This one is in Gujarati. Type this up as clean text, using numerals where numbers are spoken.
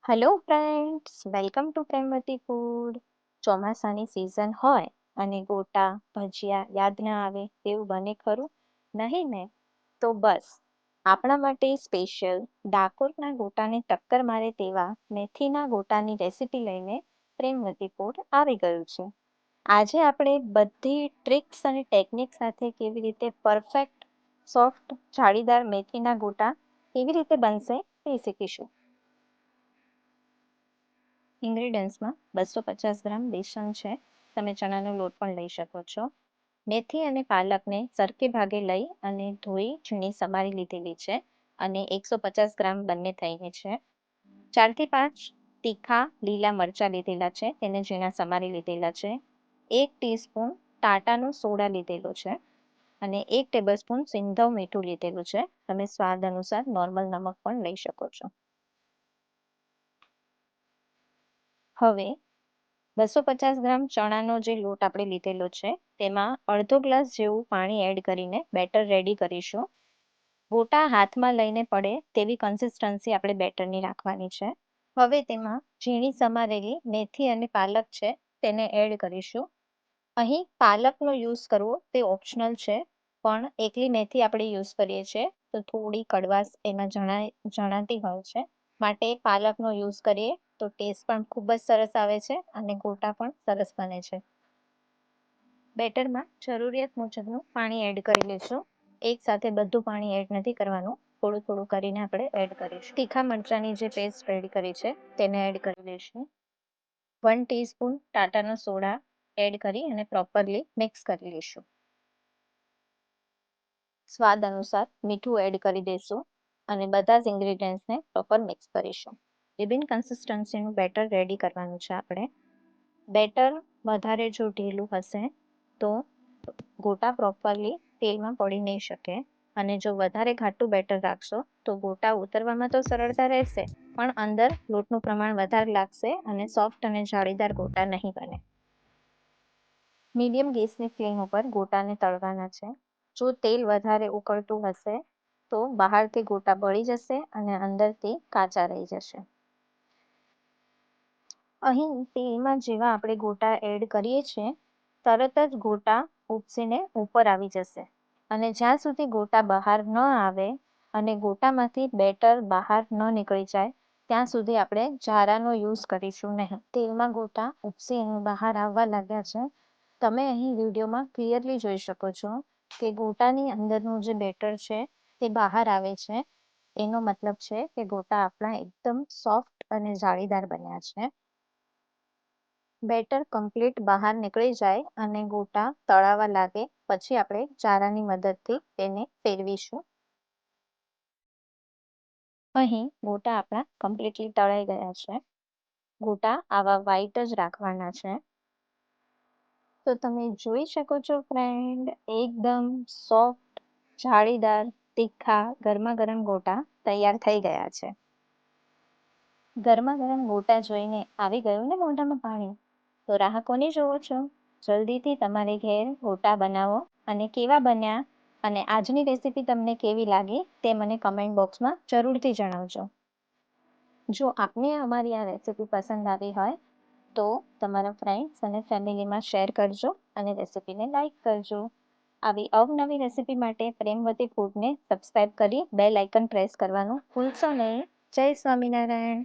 Hello friends, welcome to Premvati food. ચોમાસાની સિઝન હોય અને ગોટા ભજીયા યાદ ના આવે તેવું બને ખરું? નહીં ને? તો બસ આપણા માટે સ્પેશિયલ ડાકોરના ગોટાને ટક્કર મારે તેવા મેથીના ગોટાની રેસીપી લઈને પ્રેમવતી ફૂડ આવી ગયું છે. આજે આપણે બધી ટ્રિક્સ અને ટેકનિક સાથે કેવી રીતે પરફેક્ટ સોફ્ટ જાળીદાર મેથીના ગોટા કેવી રીતે બનશે તે શીખીશું. ઇન્ગ્રીડિયન્ટ્સમાં 250 ગ્રામ બેસન છે. તમે ચણાનો લોટ પણ લઈ શકો છો. મેથી અને પાલકને સરખે ભાગે લઈ અને ધોઈ ઝીણી સમારી લીધેલી છે અને 150 ગ્રામ બંને થઈને છે. 4 થી 5 તીખા લીલા મરચાં લીધેલા છે, તેને ઝીણા સમારી લીધેલા છે. 1 ટીસ્પૂન ટાટાનો સોડા લીધેલો છે અને 1 ટેબલસ્પૂન સિંધવ મીઠું લીધેલું છે. તમે સ્વાદ અનુસાર નોર્મલ નમક પણ લઈ શકો છો. હવે 250 ગ્રામ ચણાનો જે લોટ આપણે લીધેલો છે તેમાં અડધો ગ્લાસ જેવું પાણી એડ કરીને બેટર રેડી કરીશું. ગોટા હાથમાં લઈને પડે તેવી કન્સિસ્ટન્સી આપણે બેટરની રાખવાની છે. હવે તેમાં ઝીણી સમારેલી મેથી અને પાલક છે તેને એડ કરીશું. અહીં પાલકનો યુઝ કરવો તે ઓપ્શનલ છે, પણ એકલી મેથી આપણે યુઝ કરીએ છીએ તો થોડી કડવાશ એમાં જણાતી હોય છે, માટે પાલકનો યુઝ કરીએ તો ટેસ્ટ પણ ખૂબ જ સરસ આવે છે અને ગોટા પણ સરસ બને છે. બેટરમાં જરૂરિયાત મુજબનું પાણી એડ કરી લઈશું. એક સાથે બધું પાણી એડ નથી કરવાનું, થોડું થોડું કરીને આપણે એડ કરીશું. તીખા મરચાંની જે પેસ્ટ રેડી કરી છે તેને એડ કરી લઈશું. 1 ટીસ્પૂન ટાટાનો સોડા એડ કરી અને પ્રોપરલી મિક્સ કરી લઈશું. સ્વાદ અનુસાર મીઠું એડ કરી દઈશું અને બધા જ ઇન્ગ્રીડિયન્ટ્સને પ્રોપર મિક્સ કરીશું. વિભિન્ન કન્સિસ્ટન્સીનું બેટર રેડી કરવાનું છે આપણે. બેટર વધારે જો ઢીલું હશે તો ગોટા પ્રોપરલી તેલમાં પડી નહીં શકે, અને જો વધારે ઘાટું બેટર રાખશો તો ગોટા ઉતરવામાં તો સરળતા રહેશે, પણ અંદર લોટનું પ્રમાણ વધારે લાગશે અને સોફ્ટ અને જાળીદાર ગોટા નહીં બને. મીડિયમ ગેસની ફ્લેમ ઉપર ગોટાને તળવાના છે. જો તેલ વધારે ઉકળતું હશે તો બહારથી ગોટા બળી જશે અને અંદરથી કાચા રહી જશે. અહીં તેલમાં જેવા આપણે ગોટા એડ કરીએ છીએ તરત જ ગોટા ઉપસીને ઉપર આવી જશે, અને જ્યાં સુધી ગોટા બહાર ન આવે અને ગોટામાંથી બેટર બહાર ન નીકળી જાય ત્યાં સુધી આપણે જારાનો યુઝ કરીશું નહીં. તેલમાં ગોટા ઉપસીને બહાર આવવા લાગ્યા છે. તમે અહીં વિડીયોમાં ક્લિયરલી જોઈ શકો છો કે ગોટાની અંદરનું જે બેટર છે તે બહાર આવે છે. એનો મતલબ છે કે ગોટા આપણા એકદમ સોફ્ટ અને જાળીદાર બન્યા છે. બેટર કમ્પ્લીટ બહાર નીકળી જાય અને ગોટા તળાવા લાગે પછી આપણે ચારાની મદદથી તેને ફેરવીશું. અહીં ગોટા આપણા કમ્પ્લીટલી તળાઈ ગયા છે. ગોટા આવા વ્હાઈટ જ રાખવાના છે. તો તમે જોઈ શકો છો ફ્રેન્ડ, એકદમ સોફ્ટ જાળીદાર તીખા ગરમા ગરમ ગોટા તૈયાર થઈ ગયા છે. ગરમા ગરમ ગોટા જોઈને આવી ગયું ને મોઢામાં પાણી? તો રાહ કોની જોવો છો? જલ્દીથી તમારે ઘેર ગોટા બનાવો અને કેવા બન્યા અને આજની રેસીપી તમને કેવી લાગી તે મને કમેન્ટ બોક્સમાં જરૂરથી જણાવજો. જો આપને અમારી આ રેસીપી પસંદ આવી હોય તો તમારા ફ્રેન્ડ્સ અને ફેમિલીમાં શેર કરજો અને રેસીપીને લાઈક કરજો. આવી અવનવી રેસીપી માટે પ્રેમવતી ફૂડને સબસ્ક્રાઇબ કરી બેલ આઇકન પ્રેસ કરવાનું ભૂલશો નહીં. જય સ્વામિનારાયણ.